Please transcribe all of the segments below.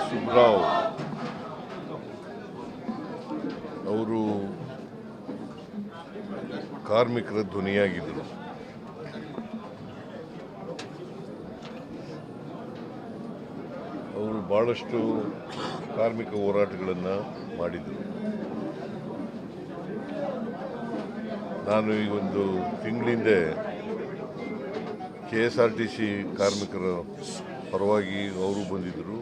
ಸುಬ್ರಾವ್ ಅವರು ಕಾರ್ಮಿಕರ ಧ್ವನಿಯಾಗಿದ್ದರು. ಅವರು ಭಾಳಷ್ಟು ಕಾರ್ಮಿಕ ಹೋರಾಟಗಳನ್ನು ಮಾಡಿದರು. ನಾನು ಈ ಒಂದು ತಿಂಗಳಿಂದ KSRTC ಕಾರ್ಮಿಕರ ಪರವಾಗಿ ಅವರು ಬಂದಿದ್ದರು,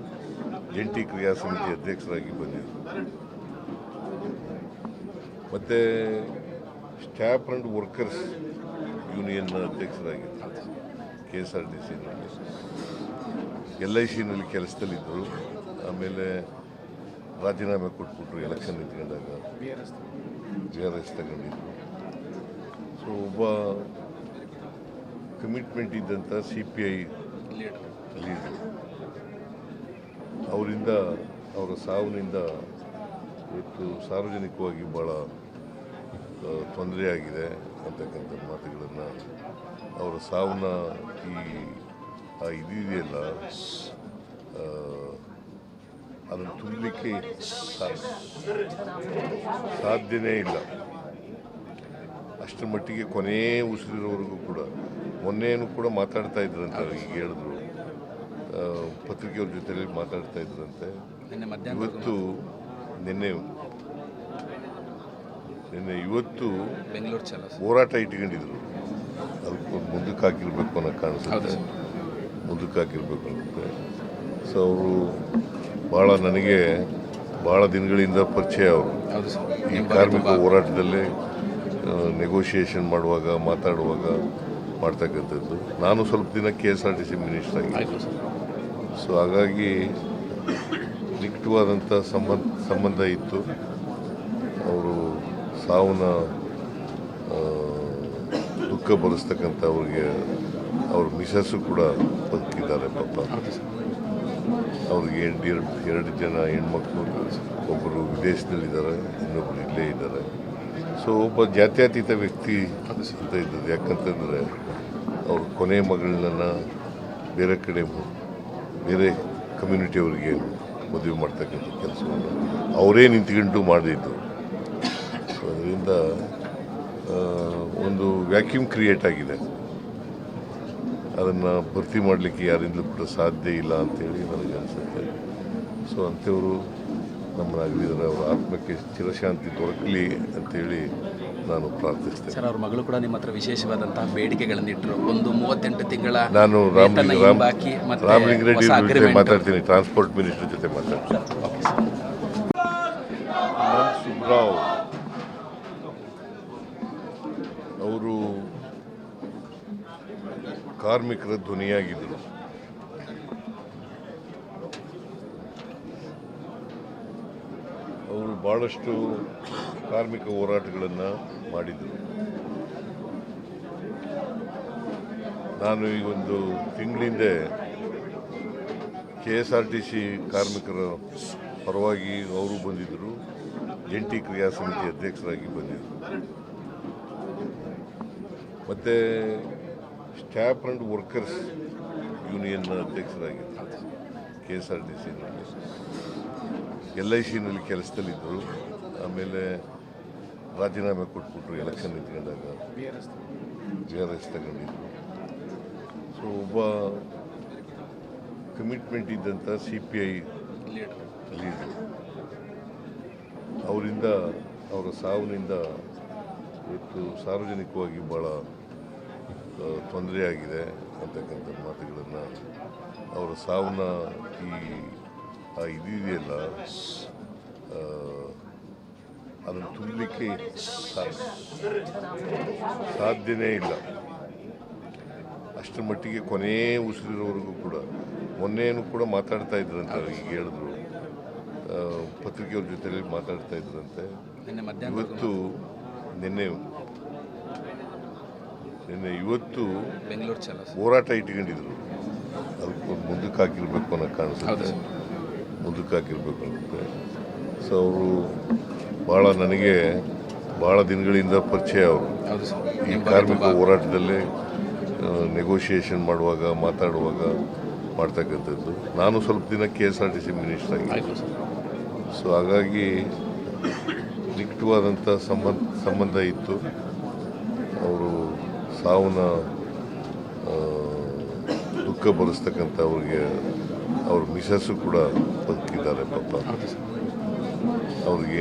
ಜಂಟಿ ಕ್ರಿಯಾ ಸಮಿತಿ ಅಧ್ಯಕ್ಷರಾಗಿ ಬಂದಿದ್ದರು. ಮತ್ತು ಸ್ಟಾಫ್ ಆ್ಯಂಡ್ ವರ್ಕರ್ಸ್ ಯೂನಿಯನ್ನ ಅಧ್ಯಕ್ಷರಾಗಿದ್ದರು KSRTCನಲ್ಲಿ. LICನಲ್ಲಿ ಕೆಲಸದಲ್ಲಿದ್ದರು. ಆಮೇಲೆ ರಾಜೀನಾಮೆ ಕೊಟ್ಬಿಟ್ರು ಎಲೆಕ್ಷನ್ ನಿಂತ್ಕೊಂಡಾಗ, BRS ತಗೊಂಡಿದ್ರು. ಸೊ ಒಬ್ಬ ಕಮಿಟ್ಮೆಂಟ್ ಇದ್ದಂಥ CPI ಲೀಡರ್, ಅವರ ಸಾವಿನಿಂದ ಇವತ್ತು ಸಾರ್ವಜನಿಕವಾಗಿ ಭಾಳ ತೊಂದರೆ ಆಗಿದೆ ಅಂತಕ್ಕಂಥ ಮಾತುಗಳನ್ನು, ಅವರ ಸಾವನ್ನ ಇದೆಯಲ್ಲ ಅದನ್ನು ತುಂಬಲಿಕ್ಕೆ ಸಾಧ್ಯನೇ ಇಲ್ಲ. ಅಷ್ಟರ ಮಟ್ಟಿಗೆ ಕೊನೆ ಉಸಿರಿರೋವರೆಗೂ ಕೂಡ, ಮೊನ್ನೆನೂ ಕೂಡ ಮಾತಾಡ್ತಾ ಇದ್ರಂತೆ, ಈಗ ಹೇಳಿದ್ರು ಪತ್ರಿಕೆಯವ್ರ ಜೊತೆಲಿ ಮಾತಾಡ್ತಾ ಇದ್ರಂತೆ. ಇವತ್ತು ಹೋರಾಟ ಇಟ್ಕೊಂಡಿದ್ರು, ಅದಕ್ಕೆ ಮುಂದಕ್ಕೆ ಹಾಕಿರ್ಬೇಕು ಅನ್ನೋ ಕಾಣಿಸುತ್ತೆ, ಮುಂದಕ್ಕೆ ಹಾಕಿರ್ಬೇಕು ಅನ್ನುತ್ತೆ. ಸೊ ಅವರು ನನಗೆ ಭಾಳ ದಿನಗಳಿಂದ ಪರಿಚಯ. ಅವರು ಈ ಕಾರ್ಮಿಕ ಹೋರಾಟದಲ್ಲಿ ನೆಗೋಷಿಯೇಷನ್ ಮಾಡುವಾಗ, ಮಾತಾಡುವಾಗ ಮಾಡ್ತಕ್ಕಂಥದ್ದು. ನಾನು ಸ್ವಲ್ಪ ದಿನ KSRTC ಮಿನಿಸ್ಟರ್ ಆಗಿ, ಸೊ ಹಾಗಾಗಿ ನಿಕಟವಾದಂಥ ಸಂಬಂಧ ಇತ್ತು. ಅವರು ಸಾವನ್ನ ದುಃಖ ಭರಿಸ್ತಕ್ಕಂಥ ಅವ್ರ ಮಿಸಸ್ಸು ಕೂಡ ಬದುಕಿದ್ದಾರೆ ಪಾಪ. ಅವ್ರಿಗೆ ಎರಡು ಜನ ಹೆಣ್ಮಕ್ಳು, ಒಬ್ಬರು ವಿದೇಶದಲ್ಲಿದ್ದಾರೆ, ಇನ್ನೊಬ್ಬರು ಇಲ್ಲೇ ಇದ್ದಾರೆ. ಸೊ ಒಬ್ಬ ಜಾತ್ಯತೀತ ವ್ಯಕ್ತಿ ಅಂತ ಇದ್ದದ್ದು. ಯಾಕಂತಂದರೆ ಅವ್ರ ಕೊನೆ ಮಗಳನ್ನ ಬೇರೆ ಕಮ್ಯುನಿಟಿಯವರಿಗೆ ಮದುವೆ ಮಾಡ್ತಕ್ಕಂಥ ಕೆಲಸವನ್ನು ಅವರೇ ನಿಂತ್ಕೊಂಡು ಮಾಡಿದ್ದು. ಸೊ ಅದರಿಂದ ಒಂದು ವ್ಯಾಕ್ಯೂಮ್ ಕ್ರಿಯೇಟ್ ಆಗಿದೆ. ಅದನ್ನು ಭರ್ತಿ ಮಾಡಲಿಕ್ಕೆ ಯಾರಿಂದಲೂ ಕೂಡ ಸಾಧ್ಯ ಇಲ್ಲ ಅಂತೇಳಿ ನನಗೆ ಅನಿಸುತ್ತೆ. ಸೊ ಅಂಥವರು ನಮ್ಮನ್ನಾಗಲಿದ್ದಾರೆ, ಅವರ ಆತ್ಮಕ್ಕೆ ಚಿರಶಾಂತಿ ದೊರಕಲಿ ಅಂತೇಳಿ ನಾನು ಪ್ರಾರ್ಥಿಸ್ತೇನೆ. ಸರ್, ಅವ್ರ ಮಗಳು ಕೂಡ ನಿಮ್ಮ ಹತ್ರ ವಿಶೇಷವಾದಂತಹ ಬೇಡಿಕೆಗಳನ್ನು ಇಟ್ಟರು. ಒಂದು 38 ತಿಂಗಳ ನಾನು ರಾಮಲಿಂಗ ರೆಡ್ಡಿ ಜೊತೆ ಮಾತಾಡ್ತೀನಿ, ಟ್ರಾನ್ಸ್ಪೋರ್ಟ್ ಮಿನಿಸ್ಟರ್ ಜೊತೆ ಮಾತಾಡ್ತೀನಿ. ಸುಬ್ರಾವ್ ಅವರು ಕಾರ್ಮಿಕರ ಧ್ವನಿಯಾಗಿದ್ದರು. ಅವರು ಭಾಳಷ್ಟು ಕಾರ್ಮಿಕ ಹೋರಾಟಗಳನ್ನು ಮಾಡಿದರು. ನಾನು ಈ ಒಂದು ತಿಂಗಳಿಂದ KSRTC ಕಾರ್ಮಿಕರ ಪರವಾಗಿ ಅವರು ಬಂದಿದ್ದರು, ಜಂಟಿ ಕ್ರಿಯಾ ಸಮಿತಿ ಅಧ್ಯಕ್ಷರಾಗಿ ಬಂದಿದ್ದರು. ಮತ್ತು ಸ್ಟಾಫ್ ಆ್ಯಂಡ್ ವರ್ಕರ್ಸ್ ಯೂನಿಯನ್ನ ಅಧ್ಯಕ್ಷರಾಗಿದ್ದರು KSRTCನಲ್ಲಿ. LICನಲ್ಲಿ ಕೆಲಸದಲ್ಲಿದ್ದರು. ಆಮೇಲೆ ರಾಜೀನಾಮೆ ಕೊಟ್ಬಿಟ್ರು ಎಲೆಕ್ಷನ್ ನಿಂತ್ಕೊಂಡಾಗ, BRS ತಗೊಂಡಿದ್ರು. ಸೊ ಒಬ್ಬ ಕಮಿಟ್ಮೆಂಟ್ ಇದ್ದಂಥ CPI ಲೀಡರ್, ಅವರ ಸಾವಿನಿಂದ ಇವತ್ತು ಸಾರ್ವಜನಿಕವಾಗಿ ಭಾಳ ತೊಂದರೆ ಆಗಿದೆ ಅಂತಕ್ಕಂಥ ಮಾತುಗಳನ್ನು, ಅವರ ಸಾವನ್ನ ಇದೆಯಲ್ಲ ಅದನ್ನು ತುಂಬಲಿಕ್ಕೆ ಸಾಧ್ಯನೇ ಇಲ್ಲ. ಅಷ್ಟರ ಮಟ್ಟಿಗೆ ಕೊನೆ ಉಸಿರಿರೋವರೆಗೂ ಕೂಡ, ಮೊನ್ನೆನೂ ಕೂಡ ಮಾತಾಡ್ತಾ ಇದ್ರಂತೆ, ಈಗ ಹೇಳಿದ್ರು ಪತ್ರಿಕೆಯವ್ರ ಜೊತೆಲಿ ಮಾತಾಡ್ತಾ ಇದ್ರಂತೆ. ಇವತ್ತು ಹೋರಾಟ ಇಟ್ಕೊಂಡಿದ್ರು, ಅದಕ್ಕೆ ಮುಂದಕ್ಕೆ ಹಾಕಿರ್ಬೇಕು ಅನ್ನೋ ಕಾಣಿಸುತ್ತೆ, ಮುಂದಕ್ಕೆ ಹಾಕಿರ್ಬೇಕು ಅನ್ನುತ್ತೆ. ಸೊ ಅವರು ನನಗೆ ಭಾಳ ದಿನಗಳಿಂದ ಪರಿಚಯ. ಅವರು ಈ ಕಾರ್ಮಿಕ ಹೋರಾಟದಲ್ಲಿ ನೆಗೋಷಿಯೇಷನ್ ಮಾಡುವಾಗ, ಮಾತಾಡುವಾಗ ಮಾಡ್ತಕ್ಕಂಥದ್ದು. ನಾನು ಸ್ವಲ್ಪ ದಿನ KSRTC ಮಿನಿಸ್ಟರ್ ಆಗಿದ್ದೆ. ಆಯಿತು ಸರ್. ಸೊ ಹಾಗಾಗಿ ನಿಕಟವಾದಂಥ ಸಂಬಂಧ ಇತ್ತು. ಅವರು ಸಾವನ್ನ ದುಃಖ ಭರಿಸ್ತಕ್ಕಂಥ ಅವ್ರಿಗೆ ಅವ್ರ ಮಿಸಸ್ಸು ಕೂಡ ಬದುಕಿದ್ದಾರೆ ಪಾಪ. ಹೌದು ಸರ್. ಅವ್ರಿಗೆ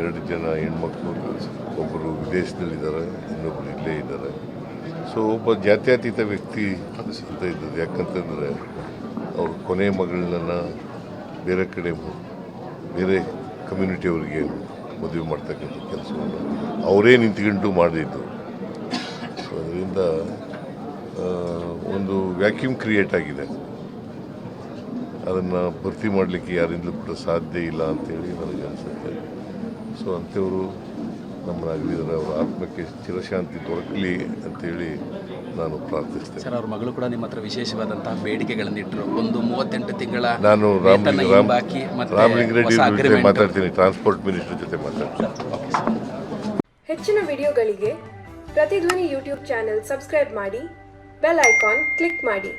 ಎರಡು ಜನ ಹೆಣ್ಮಕ್ಳು, ಒಬ್ಬರು ವಿದೇಶದಲ್ಲಿದ್ದಾರೆ, ಇನ್ನೊಬ್ಬರು ಇಲ್ಲೇ ಇದ್ದಾರೆ. ಸೊ ಒಬ್ಬ ಜಾತ್ಯತೀತ ವ್ಯಕ್ತಿ ಅಂತ ಇದ್ದದ್ದು. ಯಾಕಂತಂದರೆ ಅವ್ರ ಕೊನೆ ಮಗಳನ್ನ ಬೇರೆ ಕಡೆ ಬೇರೆ ಕಮ್ಯುನಿಟಿಯವರಿಗೆ ಮದುವೆ ಮಾಡ್ತಕ್ಕಂಥ ಕೆಲಸವನ್ನು ಅವರೇ ನಿಂತ್ಕೊಂಡು ಮಾಡಿದ್ದು. ಸೊ ಅದರಿಂದ ಒಂದು ವ್ಯಾಕ್ಯೂಮ್ ಕ್ರಿಯೇಟ್ ಆಗಿದೆ. ಅದನ್ನು ಭರ್ತಿ ಮಾಡಲಿಕ್ಕೆ ಯಾರಿಂದಲೂ ಕೂಡ ಸಾಧ್ಯ ಇಲ್ಲ ಅಂತೇಳಿ ನನಗೆ ಅನಿಸುತ್ತೆ. ಸೊ ಅಂಥವರು ನಮ್ಮನ್ನಾಗಲಿದ್ದಾರೆ, ಅವರ ಆತ್ಮಕ್ಕೆ ಚಿರಶಾಂತಿ ದೊರಕಲಿ ಅಂತೇಳಿ ನಾನು ಪ್ರಾರ್ಥಿಸ್ತೇನೆ. ಸರ್, ಅವ್ರ ಮಗಳು ಕೂಡ ನಿಮ್ಮ ಹತ್ರ ವಿಶೇಷವಾದಂತಹ ಬೇಡಿಕೆಗಳನ್ನು ಇಟ್ಟರು. ಒಂದು 38 ತಿಂಗಳ ನಾನು ಬಾಕಿ ಮತ್ತೆ ರಾಮಲಿಂಗಾರೆಡ್ಡಿ ಹೊಸ ಜೊತೆ agreement. ಮಾತಾಡ್ತೀನಿ, ಟ್ರಾನ್ಸ್ಪೋರ್ಟ್ ಮಿನಿಸ್ಟರ್ ಜೊತೆ ಮಾತಾಡ್ತೀನಿ. Okay sir. ಹೆಚ್ಚಿನ ವಿಡಿಯೋಗಳಿಗೆ ಪ್ರತಿಧ್ವನಿ ಯೂಟ್ಯೂಬ್ ಚಾನೆಲ್ ಸಬ್ಸ್ಕ್ರೈಬ್ ಮಾಡಿ, ಬೆಲ್ ಐಕಾನ್ ಕ್ಲಿಕ್ ಮಾಡಿ.